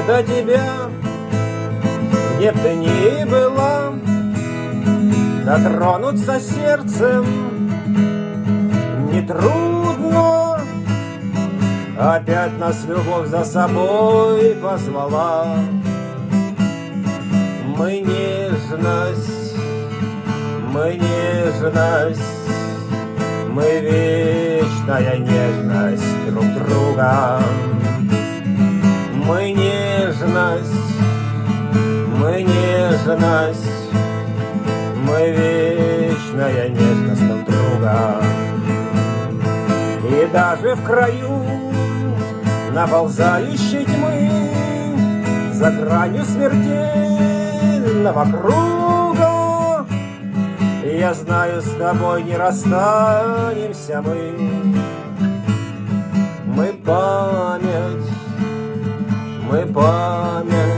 до тебя, где б ты ни была, дотронуться сердцем нетрудно. Опять нас любовь за собой позвала. Мы нежность, мы нежность, мы вечная нежность друг друга. Мы нежность, мы нежность, мы вечная нежность друг друга. И даже в краю наползающей тьмы, за гранью смертельного круга, я знаю, с тобой не расстанемся мы. Мы память, мы память,